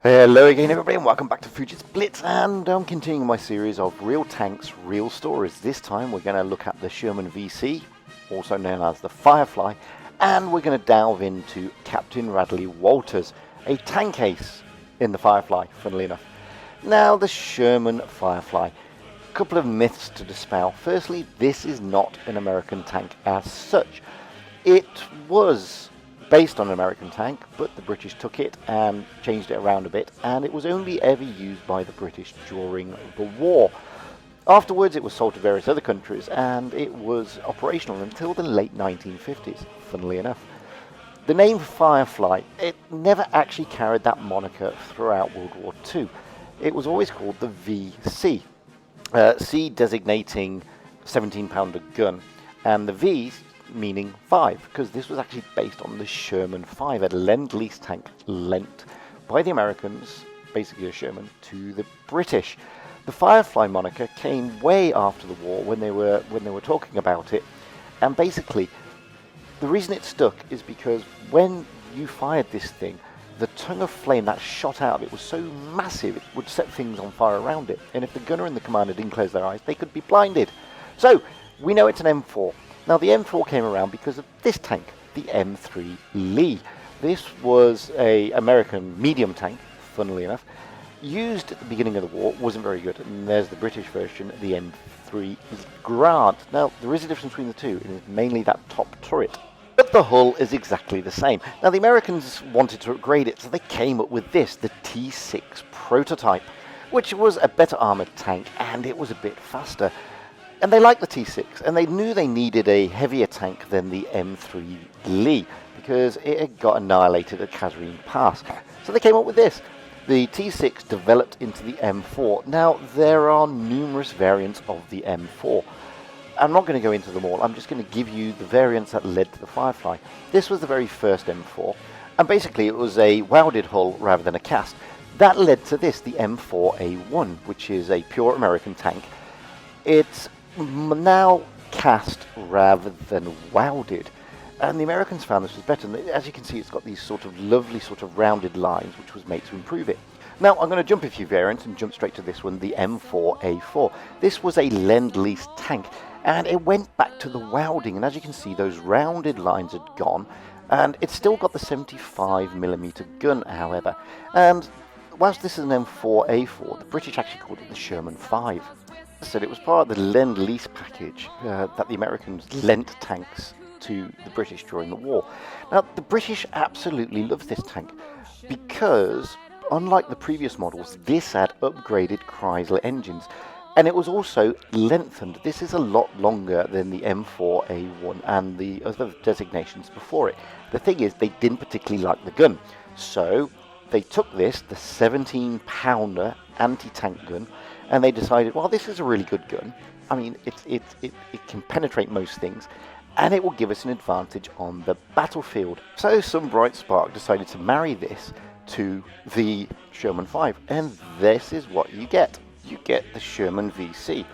Hello again everybody and welcome back to Fusiller Blitz, and I'm continuing my series of real tanks, real stories. This time we're going to look at the Sherman VC, also known as the Firefly, and we're going to delve into Captain Radley-Walters, a tank ace in the Firefly, funnily enough. Now, the Sherman Firefly. A couple of myths to dispel. Firstly, this is not an American tank as such. It was based on an American tank, but the British took it and changed it around a bit, and it was only ever used by the British during the war. Afterwards it was sold to various other countries, and it was operational until the late 1950s, funnily enough. The name Firefly, it never actually carried that moniker throughout World War II. It was always called the VC, C designating 17-pounder gun, and the V meaning 5, because this was actually based on the Sherman 5, a Lend-Lease tank lent by the Americans, basically a Sherman, to the British. The Firefly moniker came way after the war when they were talking about it, and basically the reason it stuck is because when you fired this thing, the tongue of flame that shot out of it was so massive it would set things on fire around it, and if the gunner and the commander didn't close their eyes, they could be blinded. So we know it's an M4. Now, the M4 came around because of this tank, the M3 Lee. This was an American medium tank, funnily enough, used at the beginning of the war, wasn't very good, and there's the British version, the M3 Grant. Now, there is a difference between the two, it is mainly that top turret, but the hull is exactly the same. Now, the Americans wanted to upgrade it, so they came up with this, the T6 prototype, which was a better armoured tank, and it was a bit faster. And they liked the T6, and they knew they needed a heavier tank than the M3 Lee, because it had got annihilated at Kasserine Pass. So they came up with this. The T6 developed into the M4. Now, there are numerous variants of the M4. I'm not going to go into them all, I'm just going to give you the variants that led to the Firefly. This was the very first M4, and basically it was a welded hull rather than a cast. That led to this, the M4A1, which is a pure American tank. It's now cast rather than welded, and the Americans found this was better, and as you can see it's got these sort of lovely sort of rounded lines which was made to improve it. Now I'm going to jump a few variants and jump straight to this one, the M4A4. This was a Lend-Lease tank, and it went back to the welding, and as you can see those rounded lines had gone, and it's still got the 75mm gun, however. And whilst this is an M4A4, the British actually called it the Sherman 5. Said it was part of the Lend-Lease package that the Americans lent tanks to the British during the war. Now, the British absolutely loved this tank because, unlike the previous models, this had upgraded Chrysler engines, and it was also lengthened. This is a lot longer than the M4A1 and the other designations before it. The thing is, they didn't particularly like the gun, so they took this, the 17-pounder anti-tank gun, and they decided, well, this is a really good gun. I mean, it can penetrate most things, and it will give us an advantage on the battlefield. So some bright spark decided to marry this to the Sherman 5, and this is what you get. You get the Sherman VC,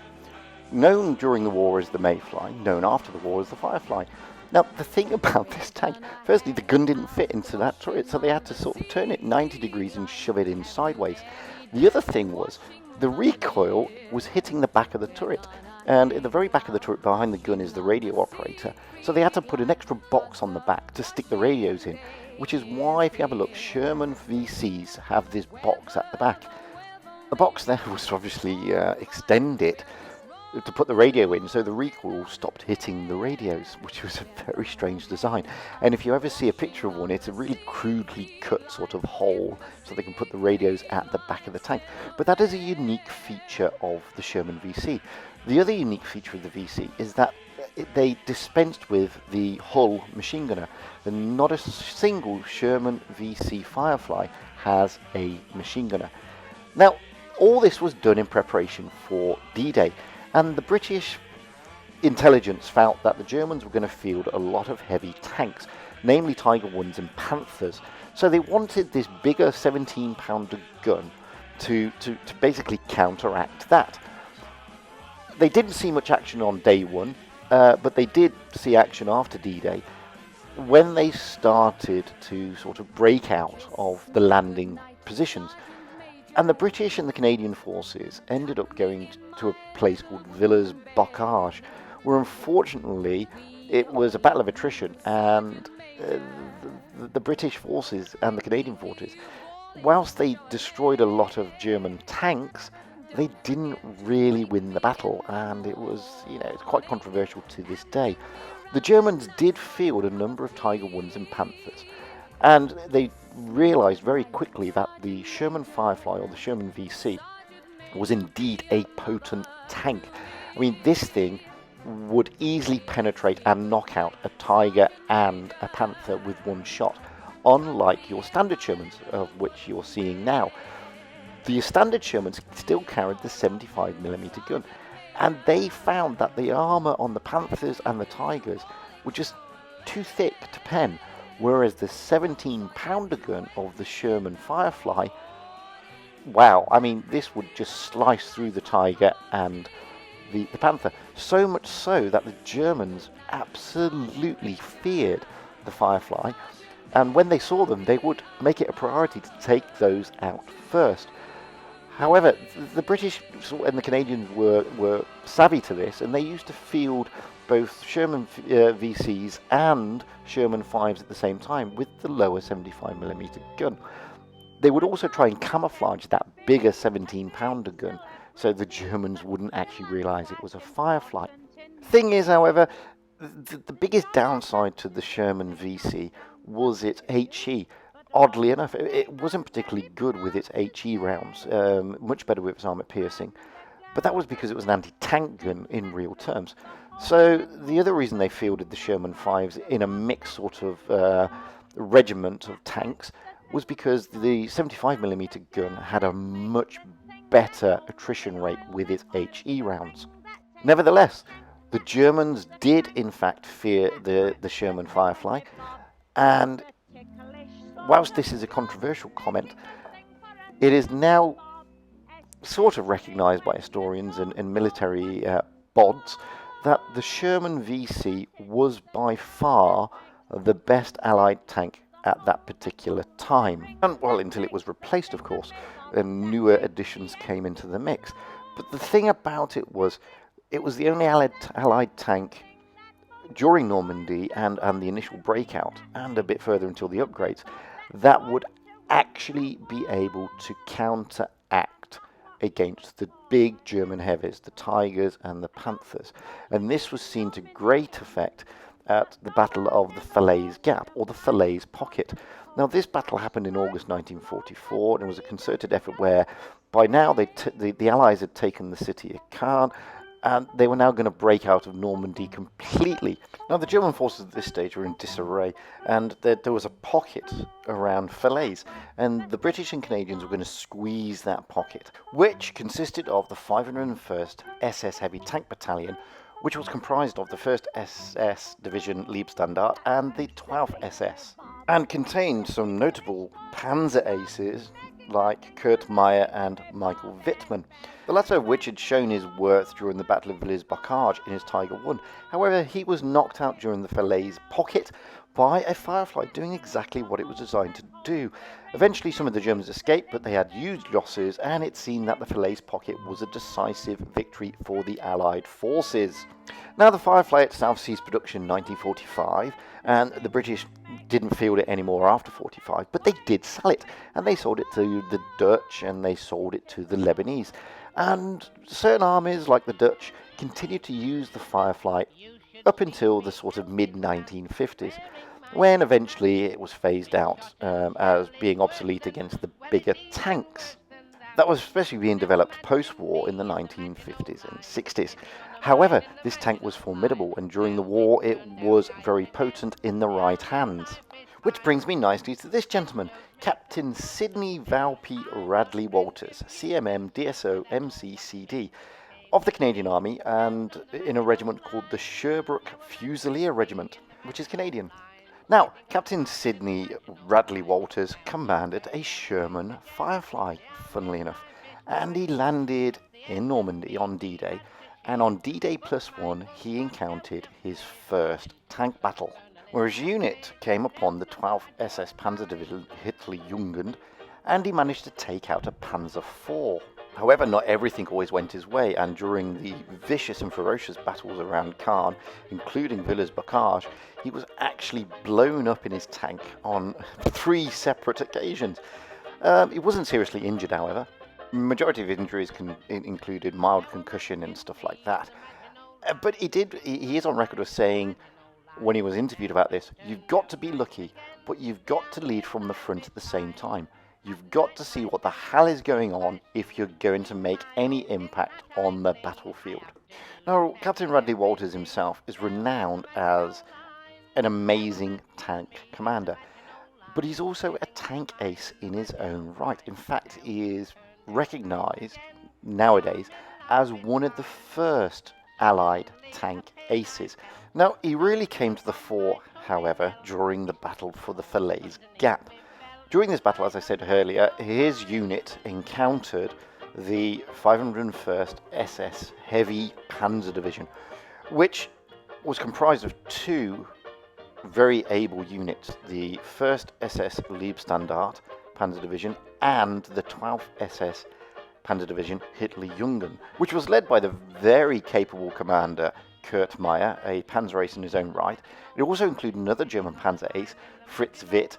known during the war as the Mayfly, known after the war as the Firefly. Now, the thing about this tank, firstly, the gun didn't fit into that turret, so they had to sort of turn it 90 degrees and shove it in sideways. The other thing was, the recoil was hitting the back of the turret, and at the very back of the turret behind the gun is the radio operator, so they had to put an extra box on the back to stick the radios in, which is why, if you have a look, Sherman VCs have this box at the back. The box there was to obviously extend it to put the radio in, so the recoil stopped hitting the radios, which was a very strange design. And if you ever see a picture of one, it's a really crudely cut sort of hole, so they can put the radios at the back of the tank. But that is a unique feature of the Sherman VC. The other unique feature of the VC is that they dispensed with the hull machine gunner. And not a single Sherman VC Firefly has a machine gunner. Now, all this was done in preparation for D-Day. And the British intelligence felt that the Germans were going to field a lot of heavy tanks, namely Tiger 1s and Panthers. So they wanted this bigger 17-pounder gun to basically counteract that. They didn't see much action on day one, but they did see action after D-Day, when they started to sort of break out of the landing positions. And the British and the Canadian forces ended up going to a place called Villers Bocage, where unfortunately it was a battle of attrition, and the British forces and the Canadian forces, whilst they destroyed a lot of German tanks, they didn't really win the battle, and it was, it's quite controversial to this day. The Germans did field a number of Tiger Is and Panthers, and they realised very quickly that the Sherman Firefly, or the Sherman VC, was indeed a potent tank. I mean, this thing would easily penetrate and knock out a Tiger and a Panther with one shot, unlike your standard Shermans, of which you're seeing now. The standard Shermans still carried the 75mm gun, and they found that the armour on the Panthers and the Tigers were just too thick to pen, whereas the 17-pounder gun of the Sherman Firefly, wow, I mean, this would just slice through the Tiger and the Panther, so much so that the Germans absolutely feared the Firefly, and when they saw them, they would make it a priority to take those out first. However, the British and the Canadians were savvy to this, and they used to field both Sherman VCs and Sherman 5s at the same time with the lower 75mm gun. They would also try and camouflage that bigger 17-pounder gun, so the Germans wouldn't actually realise it was a Firefly. Thing is, however, the biggest downside to the Sherman VC was its HE. Oddly enough, it wasn't particularly good with its HE rounds, much better with its armour piercing, but that was because it was an anti-tank gun in real terms. So the other reason they fielded the Sherman 5s in a mixed sort of regiment of tanks was because the 75mm gun had a much better attrition rate with its HE rounds. Nevertheless, the Germans did in fact fear the Sherman Firefly, and whilst this is a controversial comment, it is now sort of recognised by historians and military bods that the Sherman VC was by far the best Allied tank at that particular time. And, well, until it was replaced, of course, and newer additions came into the mix. But the thing about it was the only Allied tank during Normandy and the initial breakout, and a bit further until the upgrades, that would actually be able to counteract against the big German heavies, the Tigers and the Panthers. And this was seen to great effect at the Battle of the Falaise Gap, or the Falaise Pocket. Now, this battle happened in August 1944, and it was a concerted effort where, by now, the Allies had taken the city of Caen, and they were now going to break out of Normandy completely. Now, the German forces at this stage were in disarray, and there was a pocket around Falaise, and the British and Canadians were going to squeeze that pocket, which consisted of the 501st SS Heavy Tank Battalion, which was comprised of the 1st SS Division Leibstandarte and the 12th SS, and contained some notable Panzer aces like Kurt Meyer and Michael Wittmann, the latter of which had shown his worth during the Battle of Villers Bocage in his Tiger I. However, he was knocked out during the Falaise Pocket by a Firefly doing exactly what it was designed to do. Eventually some of the Germans escaped, but they had huge losses, and it seemed that the Falaise Pocket was a decisive victory for the Allied forces. Now, the Firefly itself ceased production in 1945, and the British didn't field it anymore after 45, but they did sell it, and they sold it to the Dutch, and they sold it to the Lebanese. And certain armies, like the Dutch, continued to use the Firefly up until the sort of mid-1950s, when eventually it was phased out as being obsolete against the bigger tanks. That was especially being developed post-war in the 1950s and 60s. However, this tank was formidable, and during the war it was very potent in the right hands. Which brings me nicely to this gentleman, Capt.Sydney Valpy Radley-Walters, CMM DSO MCCD, of the Canadian Army, and in a regiment called the Sherbrooke Fusilier Regiment, which is Canadian. Now, Capt.Sydney Radley-Walters commanded a Sherman Firefly, funnily enough, and he landed in Normandy on D-Day, and on D-Day +1 he encountered his first tank battle, where his unit came upon the 12th SS Panzer Division Hitlerjugend and he managed to take out a Panzer IV. However, not everything always went his way, and during the vicious and ferocious battles around Caen, including Villers-Bocage, he was actually blown up in his tank on 3 separate occasions. He wasn't seriously injured, however. Majority of injuries included mild concussion and stuff like that. But he is on record as saying, when he was interviewed about this, you've got to be lucky, but you've got to lead from the front at the same time. You've got to see what the hell is going on if you're going to make any impact on the battlefield. Now, Captain Radley-Walters himself is renowned as an amazing tank commander, but he's also a tank ace in his own right. In fact, he is recognised nowadays as one of the first Allied tank aces. Now, he really came to the fore, however, during the battle for the Falaise Gap. During this battle, as I said earlier, his unit encountered the 501st SS Heavy Panzer Division, which was comprised of 2 very able units, the 1st SS Leibstandarte Panzer Division and the 12th SS Panzer Division Hitlerjugend, which was led by the very capable commander Kurt Meyer, a Panzer ace in his own right. It also included another German Panzer ace, Fritz Witt,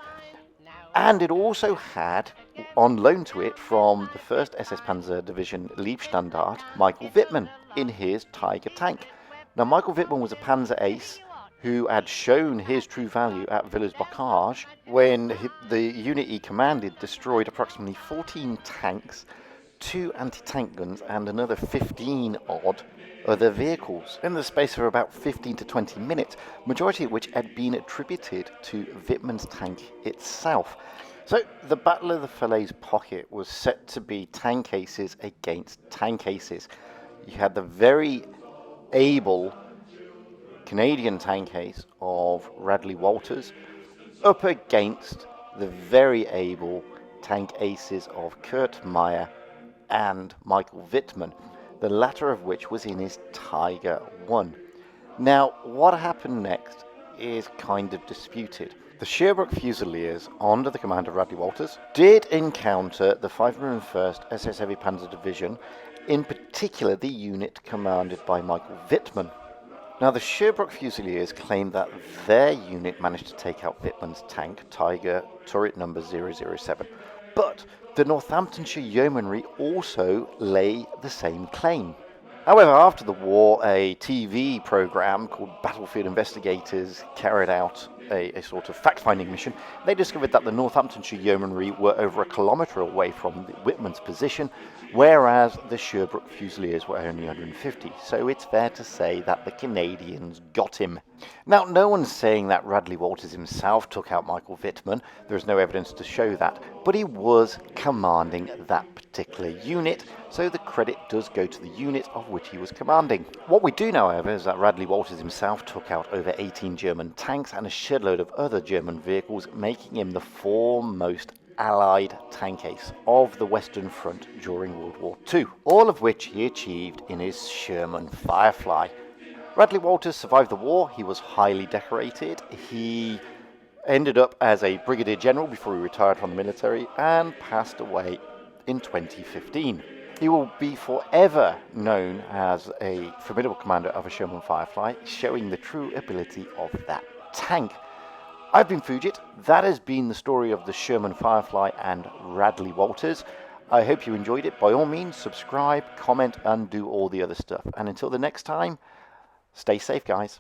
and it also had, on loan to it from the 1st SS Panzer Division Leibstandarte, Michael Wittmann in his Tiger tank. Now, Michael Wittmann was a Panzer ace who had shown his true value at Villers-Bocage when the unit he commanded destroyed approximately 14 tanks, 2 anti-tank guns, and another 15-odd other vehicles in the space of about 15 to 20 minutes, majority of which had been attributed to Wittmann's tank itself. So the Battle of the Falaise Pocket was set to be tank aces against tank aces. You had the very able Canadian tank ace of Radley-Walters up against the very able tank aces of Kurt Meyer and Michael Wittmann, the latter of which was in his Tiger 1. Now, what happened next is kind of disputed. The Sherbrooke Fusiliers, under the command of Radley-Walters, did encounter the 501st SS Heavy Panzer Division, in particular the unit commanded by Michael Wittmann. Now, the Sherbrooke Fusiliers claimed that their unit managed to take out Wittmann's tank, Tiger turret number 007, but the Northamptonshire Yeomanry also lay the same claim. However, after the war, a TV programme called Battlefield Investigators carried out a sort of fact-finding mission. They discovered that the Northamptonshire Yeomanry were over a kilometre away from Wittmann's position, whereas the Sherbrooke Fusiliers were only 150. So it's fair to say that the Canadians got him. Now, no one's saying that Radley-Walters himself took out Michael Wittmann. There's no evidence to show that, but he was commanding that particular unit, so the credit does go to the unit of which he was commanding. What we do know, however, is that Radley-Walters himself took out over 18 German tanks and a shitload of other German vehicles, making him the foremost Allied tank ace of the Western Front during World War II, all of which he achieved in his Sherman Firefly. Radley-Walters survived the war. He was highly decorated. He ended up as a brigadier general before he retired from the military and passed away in 2015. He will be forever known as a formidable commander of a Sherman Firefly, showing the true ability of that tank. I've been Fujit. That has been the story of the Sherman Firefly and Radley-Walters. I hope you enjoyed it. By all means, subscribe, comment, and do all the other stuff. And until the next time, stay safe, guys.